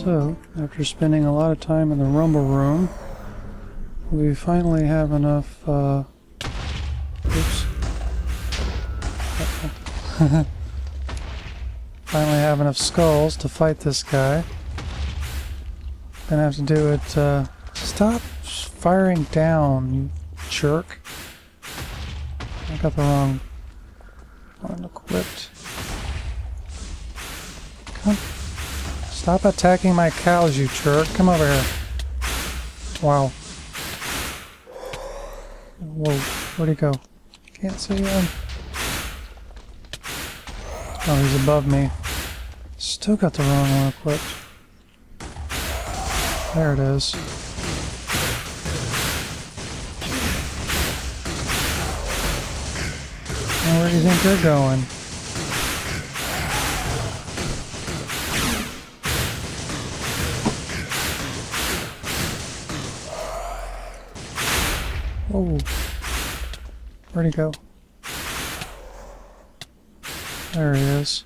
So, after spending a lot of time in the rumble room, we finally have enough, oops. Finally have enough skulls to fight this guy. Gonna have to do it, stop firing down, you jerk. I got the wrong one equipped. Come. Stop attacking my cows, you jerk. Come over here. Wow. Whoa, where'd he go? Can't see him. Oh, he's above me. Still got the wrong one equipped. There it is. Now, where do you think you're going? Whoa. Where'd he go? There he is.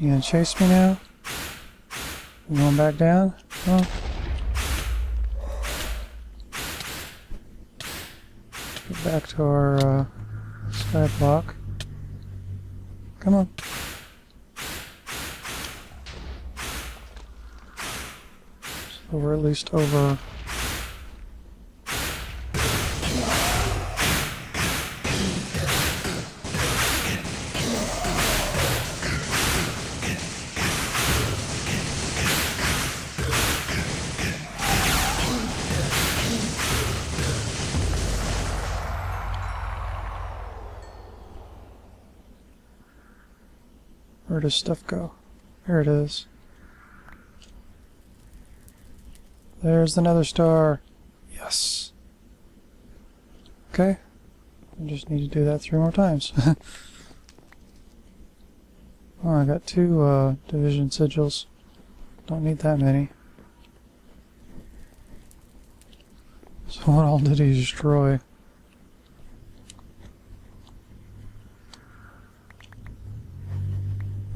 You gonna chase me now? You going back down? Oh. Get back to our Skyblock. Come on. So we're at least over. Where does stuff go? Here it is. There's the nether star. Yes. Okay. I just need to do that 3 more times. Oh, I got 2 division sigils. Don't need that many. So what all did he destroy?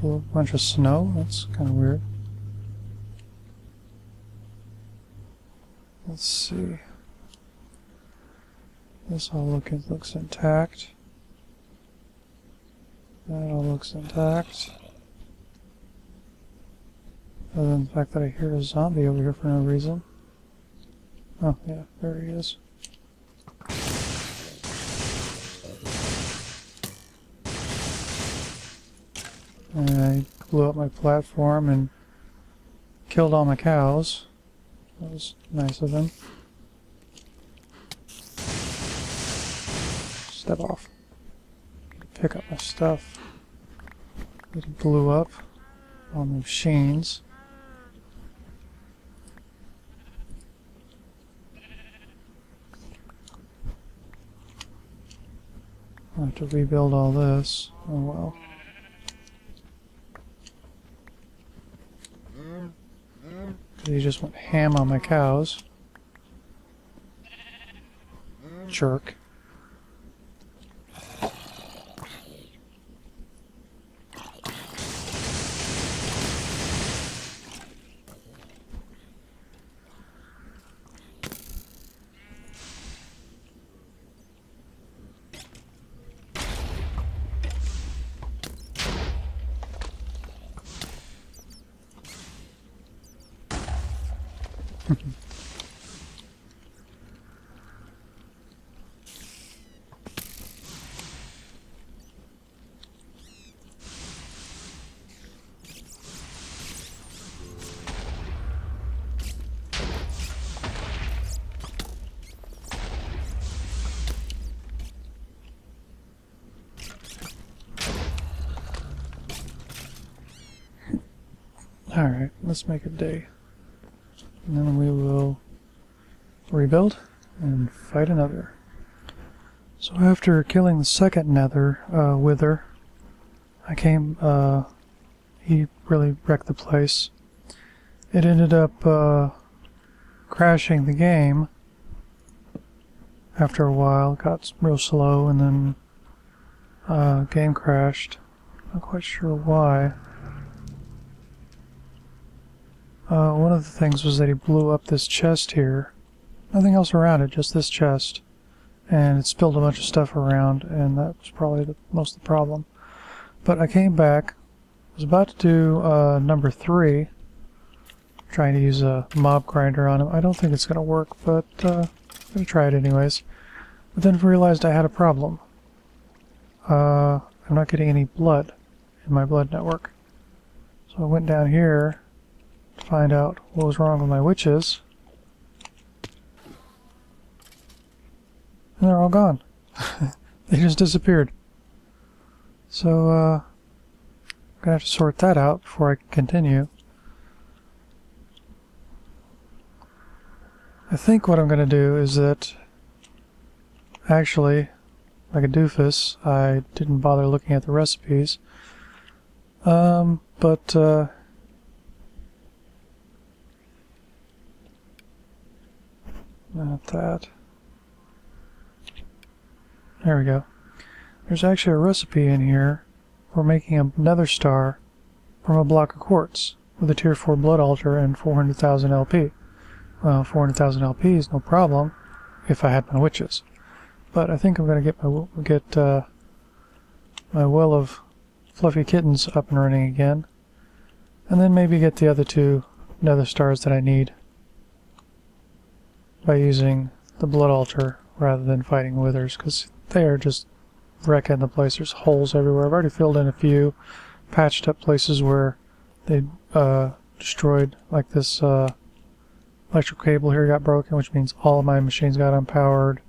A bunch of snow? That's kind of weird. Let's see. This all looks intact. That all looks intact. Other than the fact that I hear a zombie over here for no reason. Oh, yeah, there he is. And I blew up my platform and killed all my cows. That was nice of him. Step off. Pick up my stuff. It blew up all the machines. I'll have to rebuild all this. Oh well. He just went ham on my cows. Jerk. Alright, let's make a day. And then we will rebuild and fight another. So after killing the second nether wither, I came, he really wrecked the place. It ended up crashing the game after a while. It got real slow and then game crashed. Not quite sure why. One of the things was that he blew up this chest here. Nothing else around it, just this chest. And it spilled a bunch of stuff around, and that was probably most of the problem. But I came back, was about to do number 3, trying to use a mob grinder on him. I don't think it's going to work, but I'm going to try it anyways. But then realized I had a problem. I'm not getting any blood in my blood network. So I went down here to find out what was wrong with my witches. And they're all gone. They just disappeared. So, I'm gonna have to sort that out before I can continue. I think what I'm gonna do is that, actually, like a doofus, I didn't bother looking at the recipes. Not that. There we go. There's actually a recipe in here for making a nether star from a block of quartz with a tier 4 blood altar and 400,000 LP. Well, 400,000 LP is no problem if I had my witches. But I think I'm going to get my well of fluffy kittens up and running again. And then maybe get the other 2 nether stars that I need by using the blood altar rather than fighting withers, because they are just wrecking the place. There's holes everywhere. I've already filled in a few, patched up places where they destroyed, like this electrical cable here got broken, which means all of my machines got unpowered.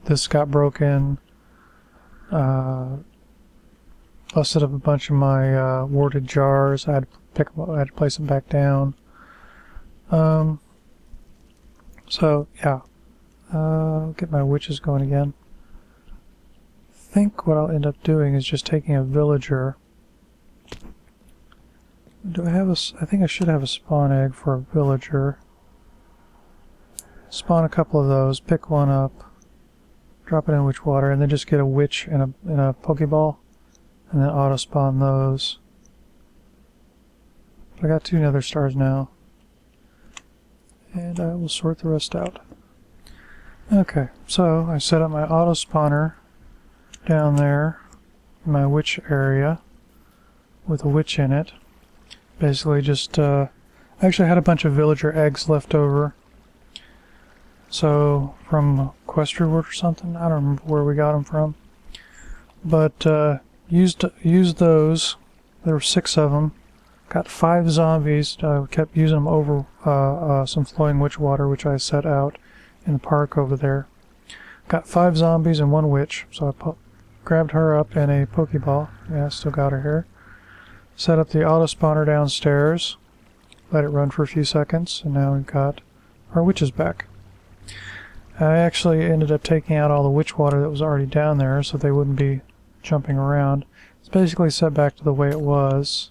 This got broken. Busted up a bunch of my warded jars. I had to pick them up. I had to place them back down. So yeah, get my witches going again. I think what I'll end up doing is just taking a villager. Do I have a? I think I should have a spawn egg for a villager. Spawn a couple of those, pick one up, drop it in witch water, and then just get a witch in a pokeball, and then auto spawn those. I got 2 nether stars now, and I will sort the rest out. Okay, so I set up my auto spawner down there in my witch area with a witch in it. Basically just, I actually had a bunch of villager eggs left over. So, from quest reward or something, I don't remember where we got them from. But, used those. There were 6 of them. Got 5 zombies. Kept using them over some flowing witch water, which I set out in the park over there. Got 5 zombies and 1 witch, so I grabbed her up in a pokeball. Yeah, I still got her here. Set up the auto spawner downstairs. Let it run for a few seconds, and now we've got our witches back. I actually ended up taking out all the witch water that was already down there, so they wouldn't be jumping around. It's basically set back to the way it was.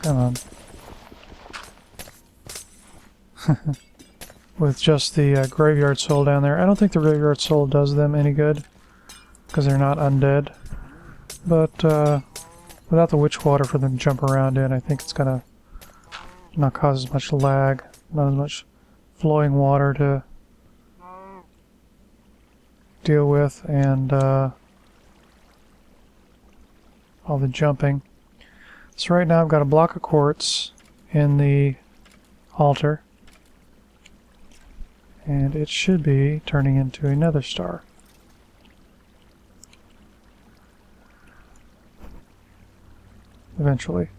Come on. With just the graveyard soul down there. I don't think the graveyard soul does them any good, because they're not undead. But without the witch water for them to jump around in, I think it's gonna not cause as much lag, not as much flowing water to deal with, and all the jumping. So right now I've got a block of quartz in the altar, and it should be turning into a nether star. Eventually.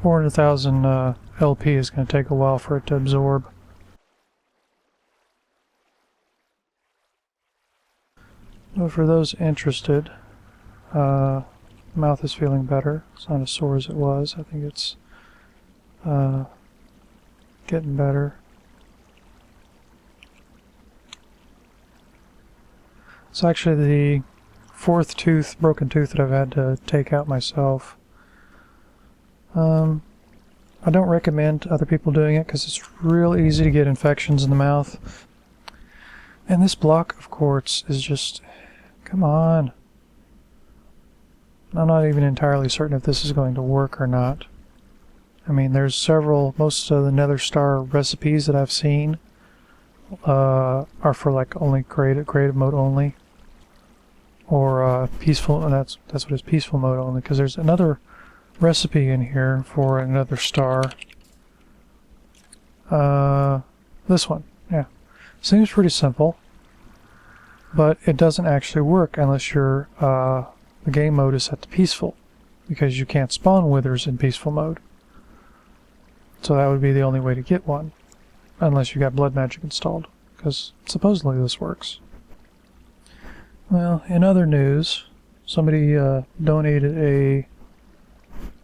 400,000 LP is going to take a while for it to absorb. But for those interested, mouth is feeling better. It's not as sore as it was. I think it's getting better. It's actually the fourth broken tooth that I've had to take out myself. I don't recommend other people doing it because it's real easy to get infections in the mouth. And this block of quartz is just... come on. I'm not even entirely certain if this is going to work or not. I mean, there's most of the Nether Star recipes that I've seen are for like only creative mode only. Or peaceful, and that's what it's peaceful mode only, because there's another recipe in here for another star. This one, yeah. Seems pretty simple, but it doesn't actually work unless your the game mode is set to peaceful, because you can't spawn withers in peaceful mode. So that would be the only way to get one, unless you got blood magic installed, because supposedly this works. Well, in other news, somebody donated a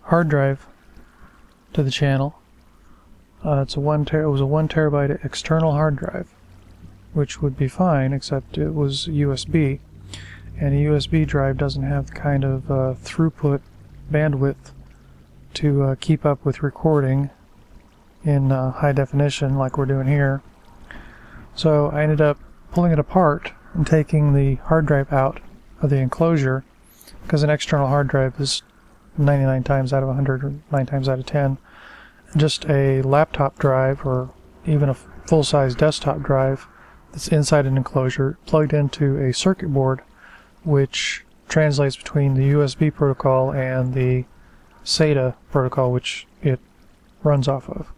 hard drive to the channel. It was a 1 terabyte external hard drive, which would be fine, except it was USB, and a USB drive doesn't have the kind of throughput bandwidth to keep up with recording in high definition like we're doing here. So I ended up pulling it apart and taking the hard drive out of the enclosure, because an external hard drive is 99 times out of 100 or 9 times out of 10 just a laptop drive or even a full-size desktop drive that's inside an enclosure plugged into a circuit board which translates between the USB protocol and the SATA protocol which it runs off of.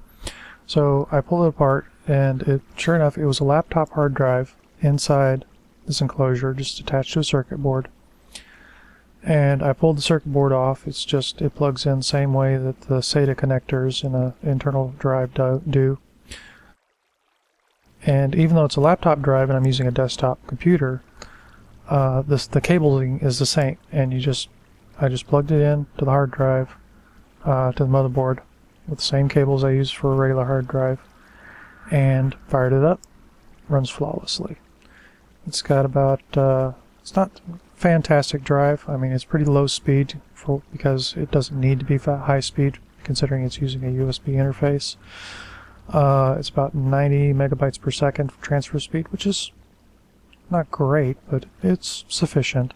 So I pulled it apart, and sure enough, it was a laptop hard drive inside this enclosure, just attached to a circuit board. And I pulled the circuit board off. It plugs in the same way that the SATA connectors in an internal drive do. And even though it's a laptop drive and I'm using a desktop computer, the cabling is the same. And I just plugged it in to the hard drive, to the motherboard, with the same cables I use for a regular hard drive, and fired it up. Runs flawlessly. It's got about, it's not fantastic drive. I mean, it's pretty low speed because it doesn't need to be high speed considering it's using a USB interface. It's about 90 megabytes per second for transfer speed, which is not great, but it's sufficient.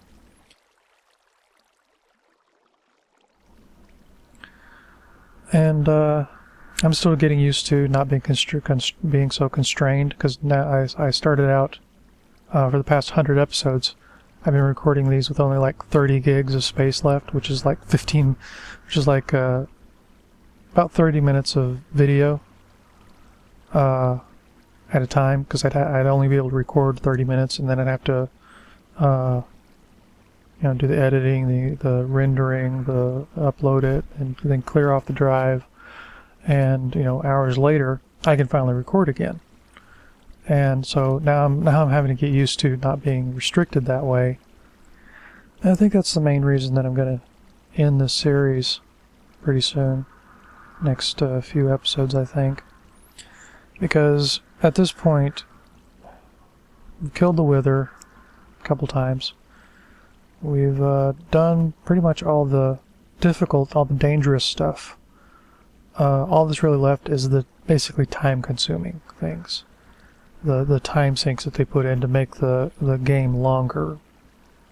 And I'm still getting used to not being so constrained, because now I started out for the past 100 episodes. I've been recording these with only like 30 gigs of space left, which is like about 30 minutes of video at a time, because I'd only be able to record 30 minutes, and then I'd have to do the editing, the rendering, the upload it, and then clear off the drive, and hours later I can finally record again. And so now I'm having to get used to not being restricted that way. And I think that's the main reason that I'm going to end this series pretty soon. Next few episodes, I think. Because at this point, we've killed the Wither a couple times. We've done pretty much all the dangerous stuff. All that's really left is the basically time-consuming things. The time sinks that they put in to make the game longer,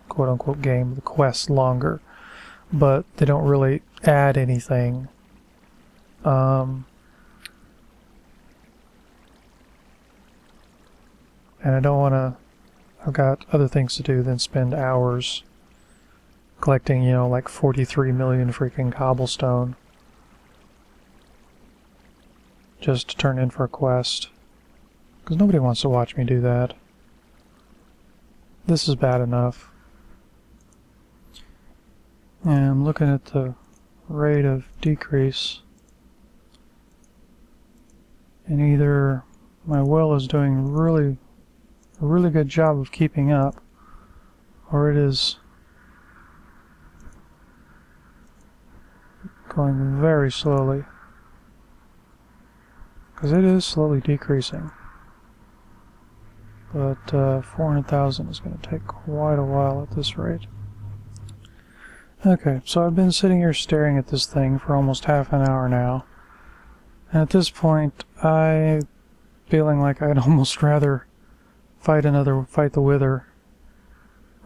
quote-unquote game, the quests longer. But they don't really add anything. And I don't want to... I've got other things to do than spend hours collecting, like 43 million freaking cobblestone just to turn in for a quest. Because nobody wants to watch me do that. This is bad enough. And I'm looking at the rate of decrease. And either my well is doing a really good job of keeping up, or it is going very slowly. Because it is slowly decreasing. but 400,000 is going to take quite a while at this rate. Okay, so I've been sitting here staring at this thing for almost half an hour now, and at this point I'm feeling like I'd almost rather fight the Wither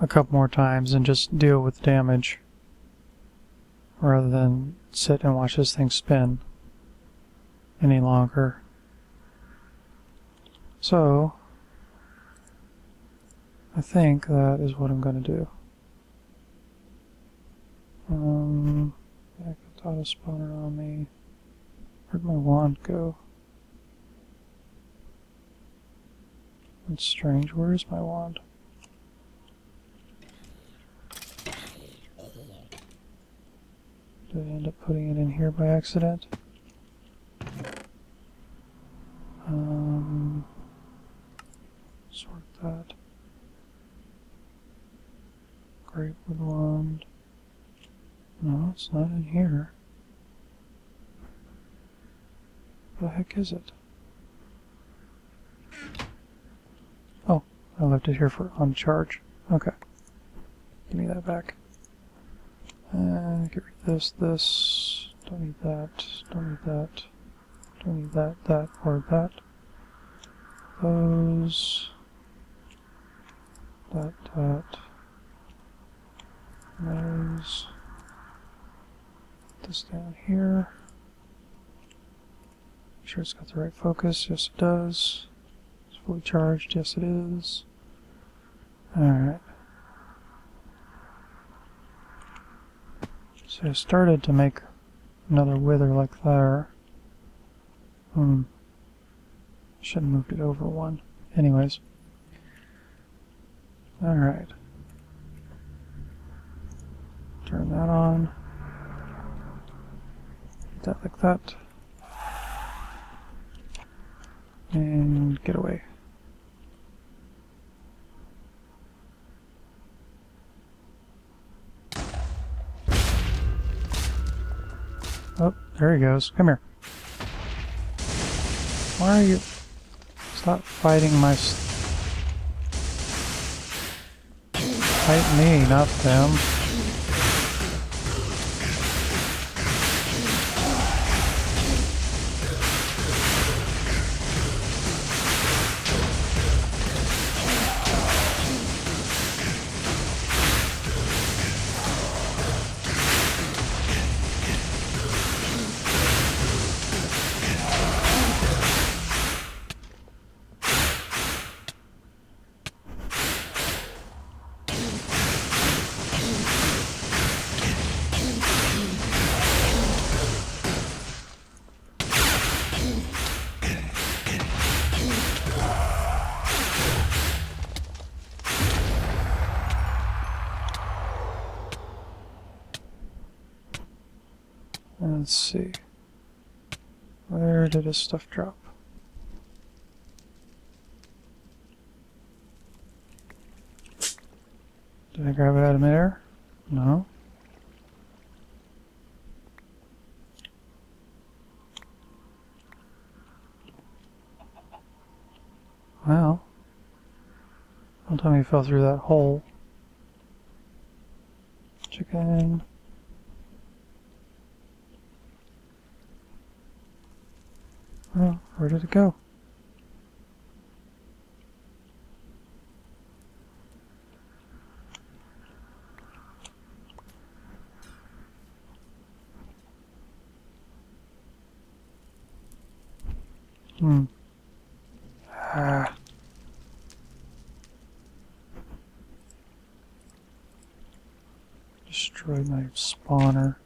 a couple more times and just deal with damage rather than sit and watch this thing spin any longer. So I think that is what I'm going to do. Yeah, I got auto spawner on me. Where'd my wand go? That's strange. Where is my wand? Did I end up putting it in here by accident? Sort that. Grapewood wand. No, it's not in here. What the heck is it? Oh, I left it here for on charge. Okay. Give me that back. Get rid of this. Don't need that. Don't need that. Don't need that, or that. Those. That. Those. Put this down here. Make sure it's got the right focus. Yes, it does. It's fully charged. Yes, it is. Alright. So I started to make another wither like there. Should have moved it over one. Anyways. Alright. Turn that on. That like that. And get away. Oh, there he goes. Come here. Why are you... Stop fighting my... Fight me, not them. Let's see. Where did his stuff drop? Did I grab it out of midair? No. Well, don't tell me he fell through that hole. Chicken. Oh, where did it go? Destroyed my spawner.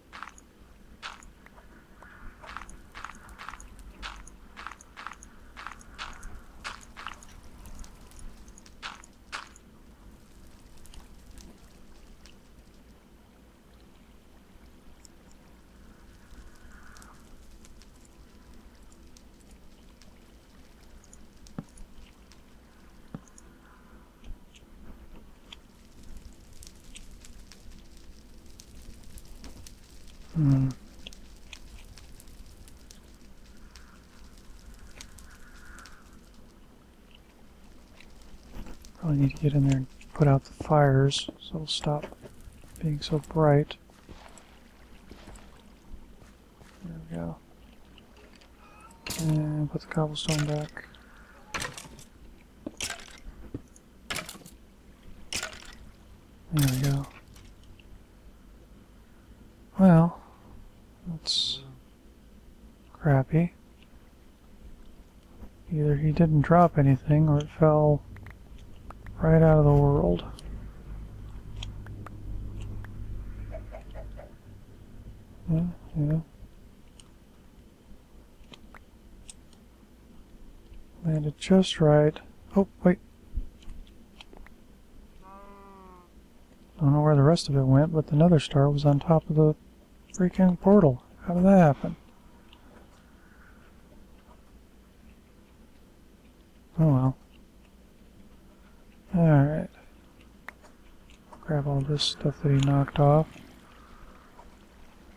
I need to get in there and put out the fires so it'll stop being so bright. There we go. And put the cobblestone back. There we go. Well, that's crappy. Either he didn't drop anything or it fell right out of the world. Yeah. Landed just right. Oh, wait. Don't know where the rest of it went, but the nether star was on top of the freaking portal. How did that happen? Oh well. Alright. Grab all this stuff that he knocked off.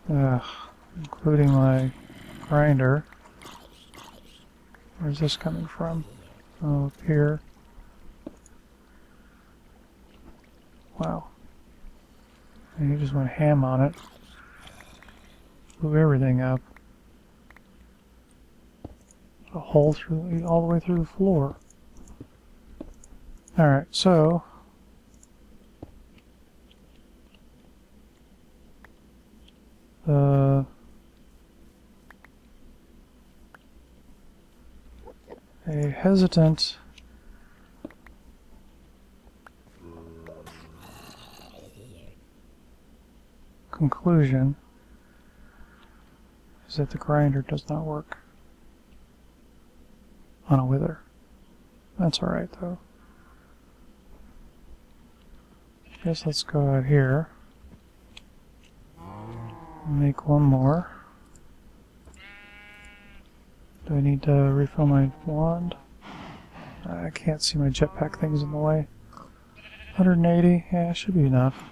Including my grinder. Where's this coming from? Oh, up here. Wow. And he just went ham on it. Blew everything up. A hole through, all the way through the floor. Alright, so a hesitant conclusion is that the grinder does not work on a wither. That's alright though. Guess let's go out here. Make one more. Do I need to refill my wand? I can't see my jetpack things in the way. 180, yeah, should be enough.